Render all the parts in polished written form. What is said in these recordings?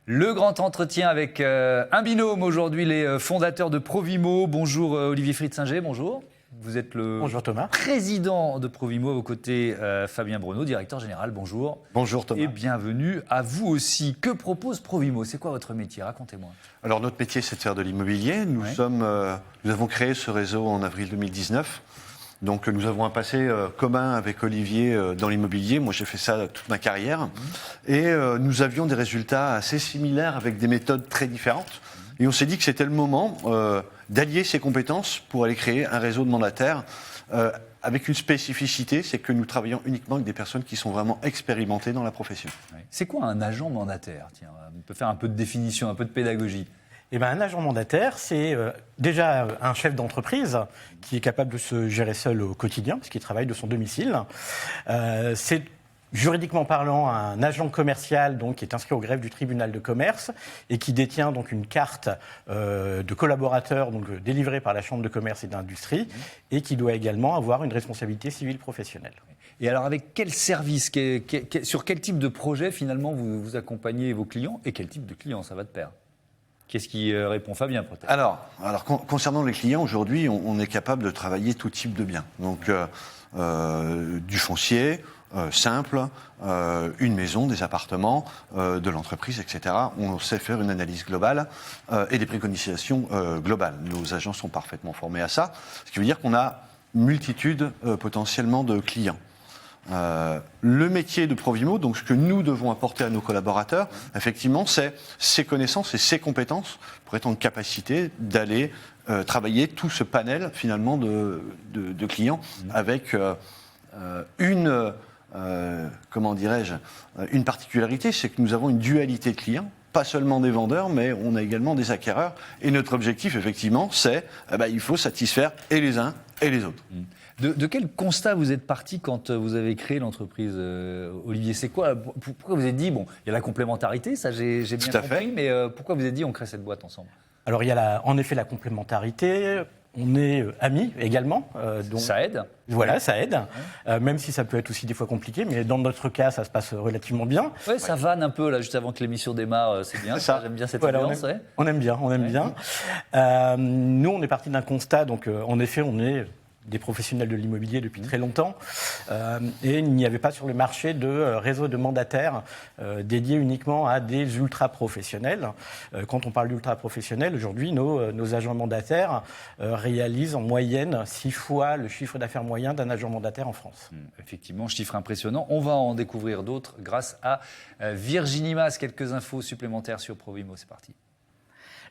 Le grand entretien avec un binôme aujourd'hui, les fondateurs de Provimo. Bonjour Olivier Fried-Singer, bonjour. Vous êtes le bonjour Thomas. Président de Provimo, à vos côtés Fabien Bruno, directeur général, bonjour. Bonjour Thomas. Et bienvenue à vous aussi. Que propose Provimo? C'est quoi votre métier? Racontez-moi. Alors notre métier c'est de faire de l'immobilier. Nous avons créé ce réseau en avril 2019. Donc nous avons un passé commun avec Olivier dans l'immobilier. Moi j'ai fait ça toute ma carrière. Et nous avions des résultats assez similaires avec des méthodes très différentes. Et on s'est dit que c'était le moment d'allier ces compétences pour aller créer un réseau de mandataires avec une spécificité, c'est que nous travaillons uniquement avec des personnes qui sont vraiment expérimentées dans la profession. C'est quoi un agent mandataire? Tiens, on peut faire un peu de définition, un peu de pédagogie. Eh bien, un agent mandataire, c'est déjà un chef d'entreprise qui est capable de se gérer seul au quotidien, parce qu'il travaille de son domicile. C'est juridiquement parlant un agent commercial donc, qui est inscrit au greffe du tribunal de commerce et qui détient donc, une carte de collaborateur donc, délivrée par la Chambre de commerce et d'industrie et qui doit également avoir une responsabilité civile professionnelle. Et alors, avec quel service, sur quel type de projet, finalement, vous accompagnez vos clients et quel type de clients? Ça va de pair. Qu'est-ce qui répond Fabien, peut-être? Alors concernant les clients, aujourd'hui, on est capable de travailler tout type de biens. Donc, du foncier, simple, une maison, des appartements, de l'entreprise, etc. On sait faire une analyse globale et des préconisations globales. Nos agents sont parfaitement formés à ça, ce qui veut dire qu'on a une multitude potentiellement de clients. Le métier de Provimo, donc ce que nous devons apporter à nos collaborateurs, effectivement, c'est ces connaissances et ces compétences pour être en capacité d'aller travailler tout ce panel finalement de clients avec une particularité, c'est que nous avons une dualité de clients. Pas seulement des vendeurs, mais on a également des acquéreurs. Et notre objectif, effectivement, c'est il faut satisfaire et les uns et les autres. De quel constat vous êtes parti quand vous avez créé l'entreprise, Olivier? C'est quoi? Pourquoi vous êtes dit, bon, il y a la complémentarité, ça j'ai bien compris, mais pourquoi vous êtes dit, on crée cette boîte ensemble? Alors il y a en effet la complémentarité. On est amis également. Donc, ça aide. Voilà, ça aide. Même si ça peut être aussi des fois compliqué, mais dans notre cas, ça se passe relativement bien. Oui, ça vanne un peu, là, juste avant que l'émission démarre, c'est bien. Ça. J'aime bien cette ambiance. On aime bien. Nous, on est parti d'un constat, donc en effet, on est des professionnels de l'immobilier depuis très longtemps, et il n'y avait pas sur le marché de réseau de mandataires dédié uniquement à des ultra-professionnels. Quand on parle d'ultra-professionnels, aujourd'hui, nos agents mandataires réalisent en moyenne 6 fois le chiffre d'affaires moyen d'un agent mandataire en France. Effectivement, chiffre impressionnant. On va en découvrir d'autres grâce à Virginie Mas. Quelques infos supplémentaires sur Provimo, c'est parti.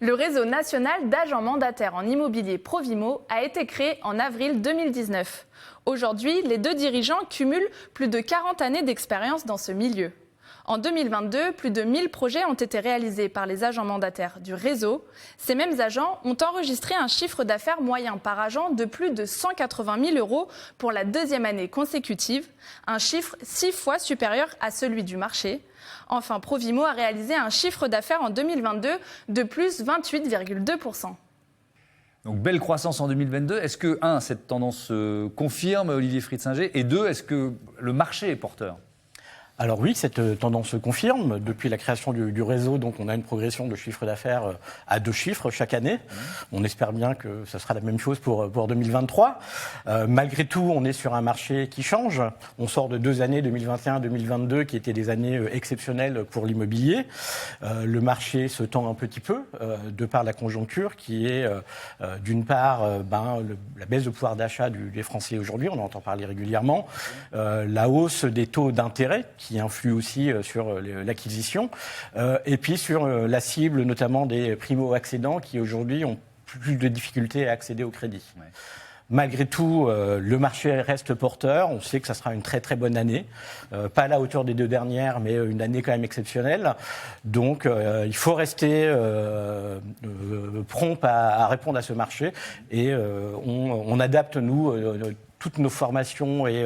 Le réseau national d'agents mandataires en immobilier Provimo a été créé en avril 2019. Aujourd'hui, les deux dirigeants cumulent plus de 40 années d'expérience dans ce milieu. En 2022, plus de 1000 projets ont été réalisés par les agents mandataires du réseau. Ces mêmes agents ont enregistré un chiffre d'affaires moyen par agent de plus de 180 000 € pour la deuxième année consécutive, un chiffre 6 fois supérieur à celui du marché. Enfin, Provimo a réalisé un chiffre d'affaires en 2022 de plus 28,2%. Donc, belle croissance en 2022. Est-ce que, cette tendance se confirme, Olivier Fried-Singer, et 2, est-ce que le marché est porteur? Alors oui, cette tendance se confirme. Depuis la création du réseau, donc on a une progression de chiffre d'affaires à 2 chiffres chaque année. On espère bien que ça sera la même chose pour 2023. Malgré tout, on est sur un marché qui change. On sort de 2 années, 2021-2022, qui étaient des années exceptionnelles pour l'immobilier. Le marché se tend un petit peu de par la conjoncture qui est d'une part la baisse de pouvoir d'achat des Français aujourd'hui, on en entend parler régulièrement, la hausse des taux d'intérêt qui influe aussi sur l'acquisition, et puis sur la cible notamment des primo-accédants qui aujourd'hui ont plus de difficultés à accéder au crédit. Ouais. Malgré tout, le marché reste porteur. On sait que ça sera une très très bonne année. Pas à la hauteur des 2 dernières, mais une année quand même exceptionnelle. Donc il faut rester prompt à répondre à ce marché. Et on adapte, nous, toutes nos formations et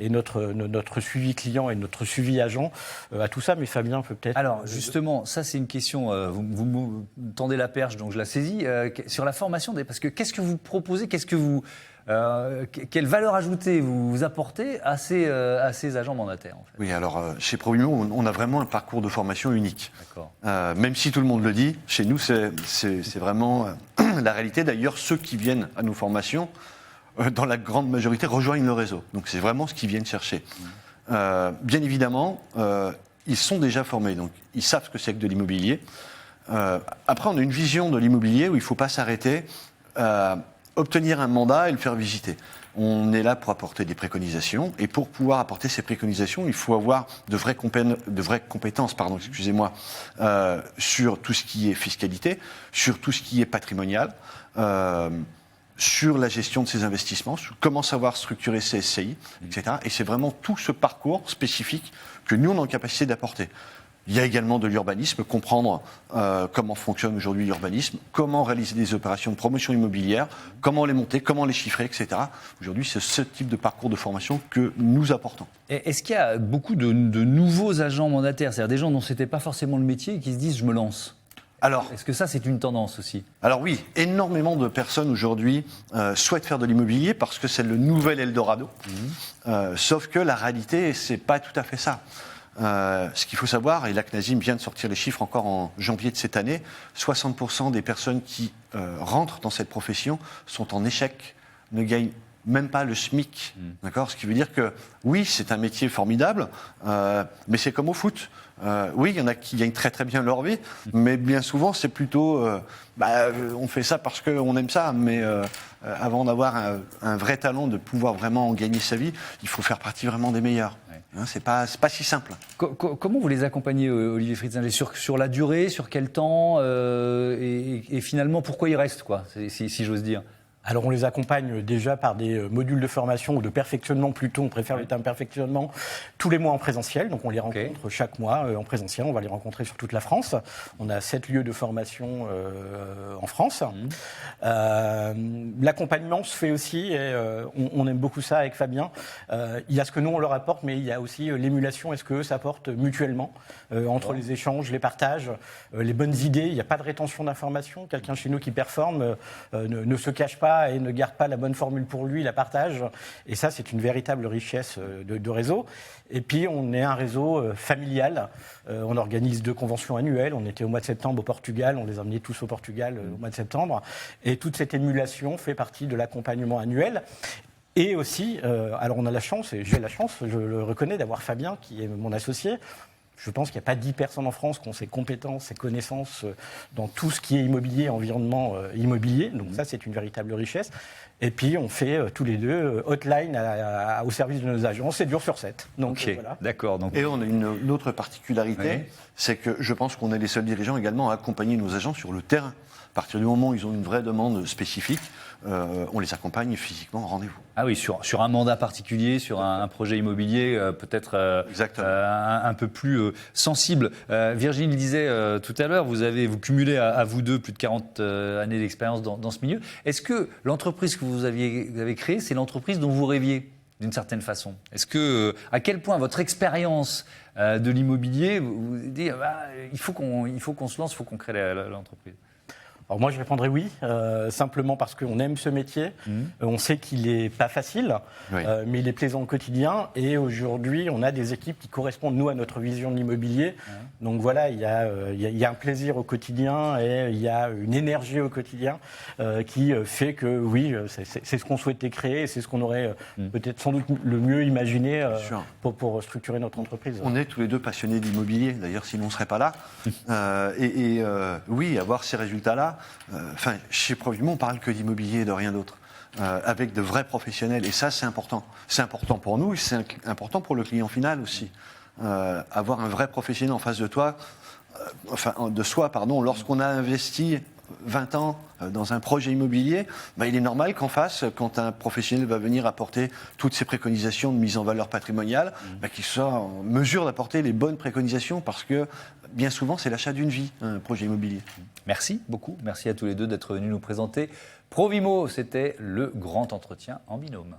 notre suivi client et notre suivi agent à tout ça. Mais Fabien peut peut-être... Alors justement, ça c'est une question, vous me tendez la perche, donc je la saisis, sur la formation, parce que qu'est-ce que vous proposez, quelle valeur ajoutée vous apportez à ces agents mandataires en fait? Oui, alors chez Provimo, on a vraiment un parcours de formation unique. D'accord. Même si tout le monde le dit, chez nous, c'est vraiment la réalité. D'ailleurs, ceux qui viennent à nos formations, dans la grande majorité, rejoignent le réseau. Donc c'est vraiment ce qu'ils viennent chercher. Bien évidemment, ils sont déjà formés, donc ils savent ce que c'est que de l'immobilier. Après, on a une vision de l'immobilier où il ne faut pas s'arrêter à obtenir un mandat et le faire visiter. On est là pour apporter des préconisations, et pour pouvoir apporter ces préconisations, il faut avoir de vraies compétences, sur tout ce qui est fiscalité, sur tout ce qui est patrimonial, sur la gestion de ses investissements, sur comment savoir structurer ses SCI, etc. Et c'est vraiment tout ce parcours spécifique que nous, on est en capacité d'apporter. Il y a également de l'urbanisme, comprendre comment fonctionne aujourd'hui l'urbanisme, comment réaliser des opérations de promotion immobilière, comment les monter, comment les chiffrer, etc. Aujourd'hui, c'est ce type de parcours de formation que nous apportons. Est-ce qu'il y a beaucoup de nouveaux agents mandataires, c'est-à-dire des gens dont ce n'était pas forcément le métier et qui se disent « je me lance » ? Alors, est-ce que ça, c'est une tendance aussi? Alors oui, énormément de personnes aujourd'hui souhaitent faire de l'immobilier parce que c'est le nouvel Eldorado. Sauf que la réalité, c'est pas tout à fait ça. Ce qu'il faut savoir, et la CNASIM vient de sortir les chiffres encore en janvier de cette année, 60% des personnes qui rentrent dans cette profession sont en échec, ne gagnent même pas le SMIC. D'accord ? Ce qui veut dire que oui, c'est un métier formidable, mais c'est comme au foot. Oui, il y en a qui gagnent très très bien leur vie, mais bien souvent c'est plutôt on fait ça parce qu'on aime ça, mais avant d'avoir un vrai talent, de pouvoir vraiment en gagner sa vie, il faut faire partie vraiment des meilleurs. Hein, c'est pas si simple. Comment vous les accompagnez, Olivier Fritzinger, sur la durée, sur quel temps, et finalement pourquoi ils restent, quoi, si j'ose dire? Alors on les accompagne déjà par des modules de formation ou de perfectionnement plutôt, on préfère le terme perfectionnement, tous les mois en présentiel. Donc on les rencontre chaque mois en présentiel, on va les rencontrer sur toute la France. On a 7 lieux de formation en France. L'accompagnement se fait aussi, et on aime beaucoup ça avec Fabien. Il y a ce que nous on leur apporte, mais il y a aussi l'émulation et ce qu'eux s'apportent mutuellement entre les échanges, les partages, les bonnes idées. Il n'y a pas de rétention d'informations. Quelqu'un chez nous qui performe ne se cache pas et ne garde pas la bonne formule pour lui, la partage. Et ça, c'est une véritable richesse de réseau. Et puis, on est un réseau familial. On organise 2 conventions annuelles. On était au mois de septembre au Portugal. On les a emmenés tous au Portugal au mois de septembre. Et toute cette émulation fait partie de l'accompagnement annuel. Et aussi, alors on a la chance, et j'ai la chance, je le reconnais, d'avoir Fabien, qui est mon associé. Je pense qu'il n'y a pas 10 personnes en France qui ont ces compétences, ces connaissances dans tout ce qui est immobilier, environnement immobilier. Donc ça, c'est une véritable richesse. Et puis, on fait tous les deux hotline au service de nos agents, 7 jours sur 7. Donc, voilà. D'accord. Donc... Et on a une autre particularité, c'est que je pense qu'on est les seuls dirigeants également à accompagner nos agents sur le terrain. À partir du moment où ils ont une vraie demande spécifique, on les accompagne physiquement en rendez-vous. Ah oui, sur un mandat particulier, sur un projet immobilier peut-être un peu plus sensible. Virginie le disait tout à l'heure, vous cumulez à vous deux plus de 40 années d'expérience dans ce milieu. Est-ce que l'entreprise que vous avez créée, c'est l'entreprise dont vous rêviez d'une certaine façon? Est-ce que, à quel point votre expérience de l'immobilier vous dit il faut qu'on se lance, il faut qu'on crée l'entreprise? Alors moi, je répondrais oui, simplement parce qu'on aime ce métier. On sait qu'il n'est pas facile, mais il est plaisant au quotidien. Et aujourd'hui, on a des équipes qui correspondent, nous, à notre vision de l'immobilier. Donc voilà, il y a un plaisir au quotidien et il y a une énergie au quotidien qui fait que, oui, c'est ce qu'on souhaitait créer et c'est ce qu'on aurait peut-être sans doute le mieux imaginé pour structurer notre entreprise. On est tous les deux passionnés d'immobilier, d'ailleurs, sinon on ne serait pas là. Oui, avoir ces résultats-là, chez Provimo, on parle que d'immobilier et de rien d'autre, avec de vrais professionnels. Et ça, c'est important. C'est important pour nous et c'est important pour le client final aussi. Avoir un vrai professionnel en face de soi, lorsqu'on a investi 20 ans dans un projet immobilier, il est normal qu'en face, quand un professionnel va venir apporter toutes ses préconisations de mise en valeur patrimoniale, qu'il soit en mesure d'apporter les bonnes préconisations, parce que bien souvent, c'est l'achat d'une vie, un projet immobilier. Merci beaucoup. Merci à tous les deux d'être venus nous présenter Provimo. C'était le grand entretien en binôme.